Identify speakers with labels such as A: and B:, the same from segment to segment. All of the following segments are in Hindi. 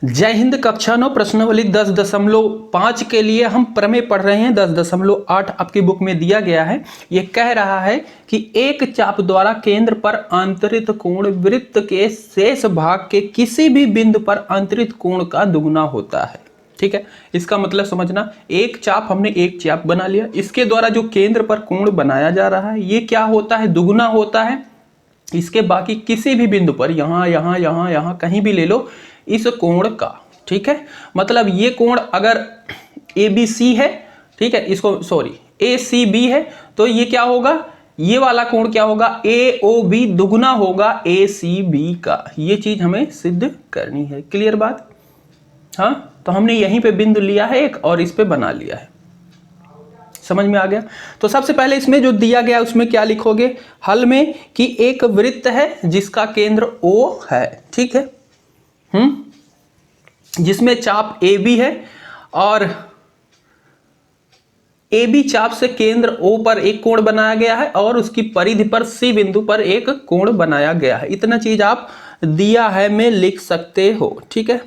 A: जय हिंद। कक्षा 9 प्रश्नावली 10.5 के लिए हम प्रमेय पढ़ रहे हैं। 10.8 आपकी बुक में दिया गया है। ये कह रहा है कि एक चाप द्वारा केंद्र पर अंतरित कोण वृत्त के शेष भाग के किसी भी बिंदु पर अंतरित कोण का दुगुना होता है। ठीक है, इसका मतलब समझना, एक चाप, हमने एक चाप बना लिया, इसके द्वारा जो केंद्र पर कोण बनाया जा रहा है ये क्या होता है, दुगुना होता है इसके बाकी किसी भी बिंदु पर, यहां यहां यहां यहां कहीं भी ले लो, इस कोण का। ठीक है, मतलब ये कोण अगर ABC है, ठीक है, इसको सॉरी ACB है, तो ये क्या होगा, ये वाला कोण क्या होगा, AOB दुगुना होगा ACB का। ये चीज हमें सिद्ध करनी है। क्लियर बात? हाँ, तो हमने यहीं पे बिंदु लिया है एक और इस पे बना लिया है। समझ में आ गया? तो सबसे पहले इसमें जो दिया गया उसमें क्या लिखोगे हल में, कि एक वृत्त है जिसका केंद्र O है। ठीक है, जिसमें चाप AB है और AB चाप से केंद्र O पर एक कोण बनाया गया है और उसकी परिधि पर C बिंदु पर एक कोण बनाया गया है। इतना चीज आप दिया है में लिख सकते हो। ठीक है,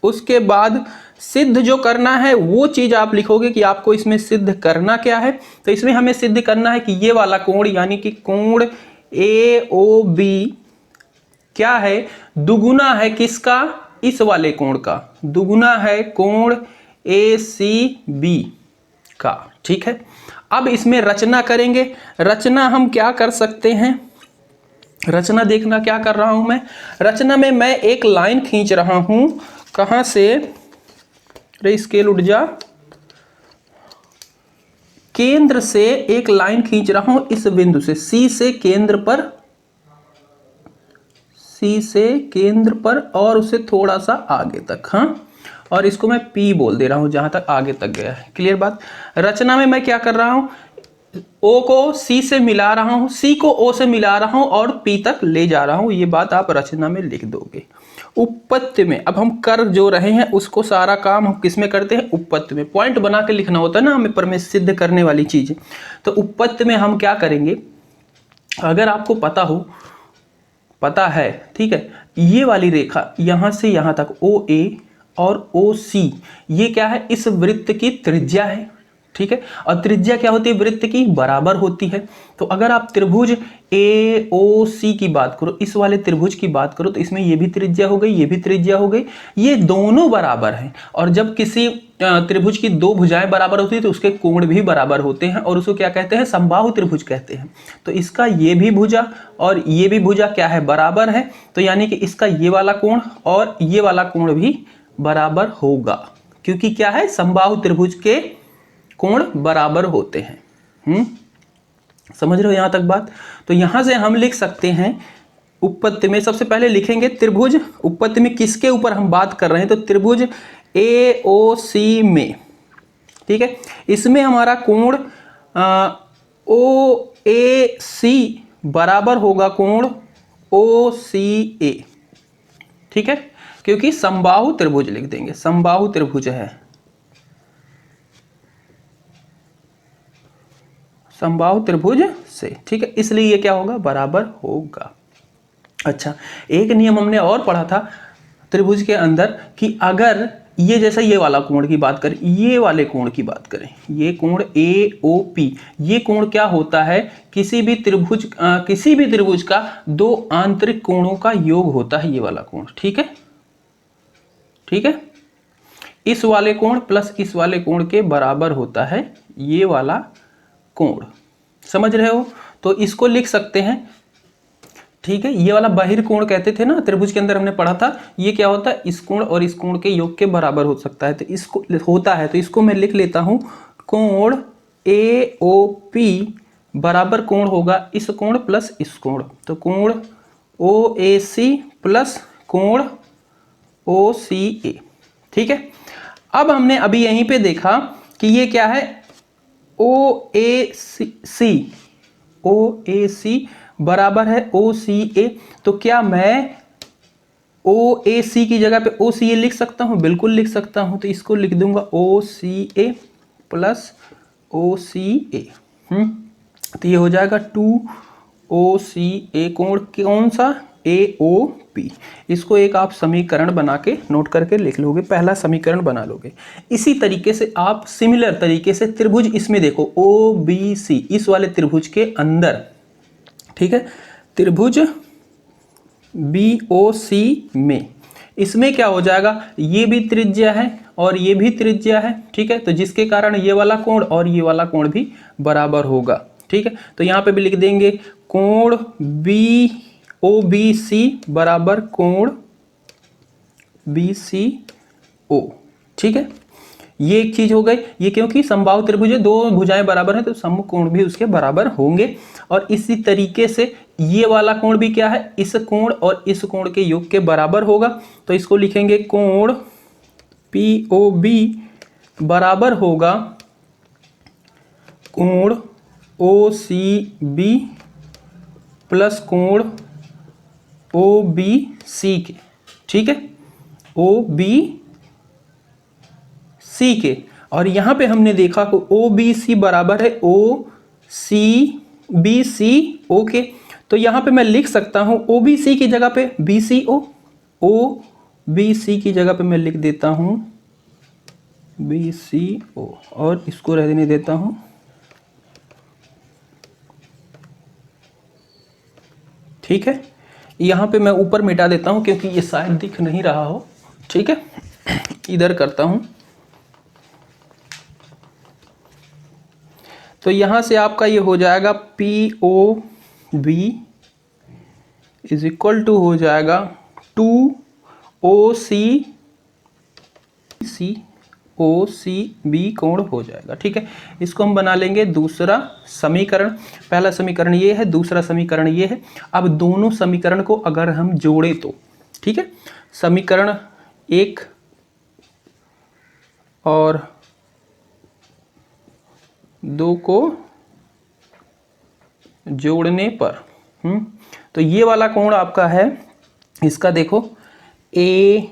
A: उसके बाद सिद्ध जो करना है वो चीज आप लिखोगे कि आपको इसमें सिद्ध करना क्या है। तो इसमें हमें सिद्ध करना है कि ये वाला कोण यानी कि कोण AOB क्या है, दुगुना है किसका, इस वाले कोण का, दुगुना है कोण ACB का। ठीक है, अब इसमें रचना करेंगे। रचना हम क्या कर सकते हैं, रचना देखना क्या कर रहा हूं मैं, रचना में मैं एक लाइन खींच रहा हूं, कहां से, रे स्केल उठ जा, केंद्र से एक लाइन खींच रहा हूं इस बिंदु से, C से केंद्र पर, C से केंद्र पर और उसे थोड़ा सा आगे तक। हाँ, और इसको मैं P बोल दे रहा हूं जहां तक आगे तक गया है। क्लियर बात? रचना में मैं क्या कर रहा हूं, O को C से मिला रहा हूं, C को O से मिला रहा हूं और P तक ले जा रहा हूं। ये बात आप रचना में लिख दोगे। उपपत्ति में अब हम कर जो रहे हैं उसको सारा काम हम किस में करते हैं, उपपत्ति में। पॉइंट बना के लिखना होता है ना हमें प्रमेय सिद्ध करने वाली चीज। तो उपपत्ति में हम क्या करेंगे, अगर आपको पता है, ठीक है, ये वाली रेखा यहां से यहां तक OA और OC, ये क्या है, इस वृत्त की त्रिज्या है। ठीक है, और त्रिज्या क्या होती है, वृत्त की बराबर होती है। तो अगर आप त्रिभुज AOC की बात करो, इस वाले त्रिभुज की बात करो, तो इसमें ये भी त्रिज्या हो गई, ये भी त्रिज्या हो गई, ये दोनों बराबर हैं। और जब किसी त्रिभुज की दो भुजाएं बराबर होती है तो उसके कोण भी बराबर होते हैं और उसको क्या कहते हैं, समबाहु त्रिभुज कहते हैं। तो इसका ये भी भुजा और ये भी भुजा क्या है, बराबर है। तो यानी कि इसका ये वाला कोण और ये वाला कोण भी बराबर होगा, क्योंकि क्या है, समबाहु त्रिभुज के कोण बराबर होते हैं। समझ रहे हो यहां तक बात? तो यहां से हम लिख सकते हैं उपपत्ति में, सबसे पहले लिखेंगे त्रिभुज, उपपत्ति में किसके ऊपर हम बात कर रहे हैं, तो त्रिभुज AOC में। ठीक है, इसमें हमारा कोण OAC बराबर होगा कोण OCA। ठीक है, क्योंकि समबाहु त्रिभुज लिख देंगे, समबाहु त्रिभुज है, समबाहु त्रिभुज से। ठीक है, इसलिए ये क्या होगा, बराबर होगा। अच्छा, एक नियम हमने और पढ़ा था त्रिभुज के अंदर, कि अगर ये जैसा ये वाला कोण की बात करें, ये वाले कोण की बात करें, ये कोण AOP, ये कोण क्या होता है, किसी भी त्रिभुज का दो आंतरिक कोणों का योग होता है, ये वाला कोण। ठीक है, ठीक है, इस वाले कोण प्लस इस वाले कोण के बराबर होता है ये वाला कोण। समझ रहे हो? तो इसको लिख सकते हैं। ठीक है, ये वाला बाहिर कोण कहते थे ना त्रिभुज के अंदर, हमने पढ़ा था, ये क्या होता है, इस कोण और इस कोण के योग के बराबर हो सकता है। तो इसको होता है, तो इसको मैं लिख लेता हूं, कोण AOP बराबर कोण होगा इस कोण प्लस इस कोण। तो कोण OAC प्लस कोण OCA। ठीक है, अब हमने अभी यहीं पे देखा कि ये क्या है, OAC बराबर है OCA। तो क्या मैं OAC की जगह पे OCA लिख सकता हूं? बिल्कुल लिख सकता हूं। तो इसको लिख दूंगा OCA प्लस OCA। तो ये हो जाएगा 2OCA कोण कौन सा, AOP। इसको एक आप समीकरण बना के नोट करके लिख लोगे, पहला समीकरण बना लोगे। इसी तरीके से आप सिमिलर तरीके से त्रिभुज इसमें देखो OBC, इस वाले त्रिभुज के अंदर, ठीक है, त्रिभुज BOC में, इसमें क्या हो जाएगा, ये भी त्रिज्या है और ये भी त्रिज्या है, ठीक है, तो जिसके कारण ये वाला कोण और ये वाला कोण भी बराबर होगा, ठीक है। तो यहाँ पे भी लिख देंगे कोण BOBC बराबर कोण BCO, ठीक है। ये एक चीज हो गई, ये क्योंकि समबाहु त्रिभुज है, दो भुजाएं बराबर हैं तो समकोण कोण भी उसके बराबर होंगे। और इसी तरीके से ये वाला कोण भी क्या है, इस कोण और इस कोण के योग के बराबर होगा, तो इसको लिखेंगे कोण POB बराबर होगा कोण OCB प्लस कोण OBC के, ठीक है, OBC के। और यहां पे हमने देखा कि OBC बराबर है OCBCO के, तो यहां पे मैं लिख सकता हूं OBC की जगह पे BCO, OBC की जगह पे मैं लिख देता हूं BCO और इसको रहने देता हूं, ठीक है। यहां पे मैं ऊपर मिटा देता हूं क्योंकि ये शायद दिख नहीं रहा हो, ठीक है, इधर करता हूं। तो यहां से आपका ये हो जाएगा POB इज इक्वल टू हो जाएगा 2OCB कोण हो जाएगा, ठीक है। इसको हम बना लेंगे दूसरा समीकरण। पहला समीकरण ये है, दूसरा समीकरण ये है। अब दोनों समीकरण को अगर हम जोड़े तो, ठीक है, समीकरण 1 और 2 को जोड़ने पर तो ये वाला कोण आपका है, इसका देखो AOP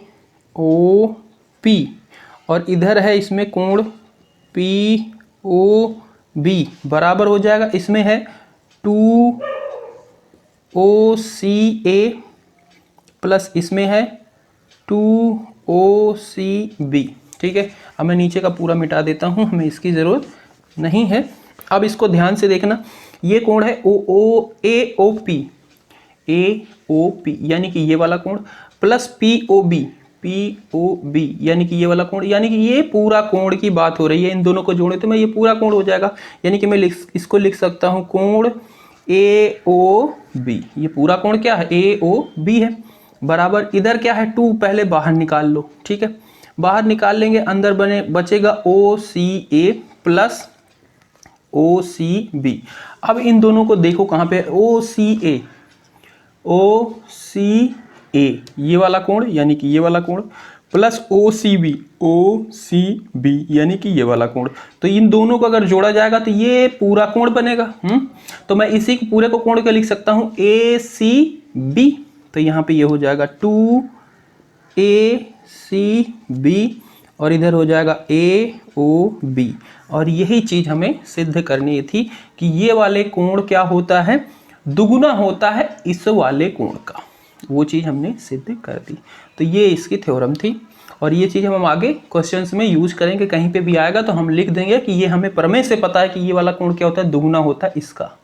A: और इधर है इसमें कोण POB बराबर हो जाएगा, इसमें है 2OCA प्लस इसमें है 2OCB, ठीक है। अब मैं नीचे का पूरा मिटा देता हूं, हमें इसकी जरूरत नहीं है। अब इसको ध्यान से देखना, ये कोण है AOP यानी कि ये वाला कोण प्लस POB यानी कि ये वाला कोण, यानी कि ये पूरा कोण की बात हो रही है। इन दोनों को जोड़े तो मैं ये पूरा कोण हो जाएगा, यानी कि मैं इसको लिख सकता हूं कोण AOB। ये पूरा कोण क्या है, AOB है, बराबर इधर क्या है 2, पहले बाहर निकाल लो, ठीक है, बाहर निकाल लेंगे, अंदर बचेगा OCA प्लस OCB। अब इन दोनों को देखो कहां पे, OCA ये वाला कोण यानी कि ये वाला कोण प्लस OCB यानी कि ये वाला कोण, तो इन दोनों को अगर जोड़ा जाएगा तो ये पूरा कोण बनेगा। तो मैं इसी पूरे को कोण को लिख सकता हूं ACB, तो यहां पे ये हो जाएगा 2ACB और इधर हो जाएगा AOB। और यही चीज हमें सिद्ध करनी थी कि ये वाले कोण क्या होता है, दुगुना होता है इस वाले कोण का, वो चीज हमने सिद्ध कर दी। तो ये इसकी थ्योरम थी और ये चीज हम आगे क्वेश्चंस में यूज करेंगे, कहीं पे भी आएगा तो हम लिख देंगे कि ये हमें प्रमेय से पता है कि ये वाला कोण क्या होता है, दुगुना होता है इसका।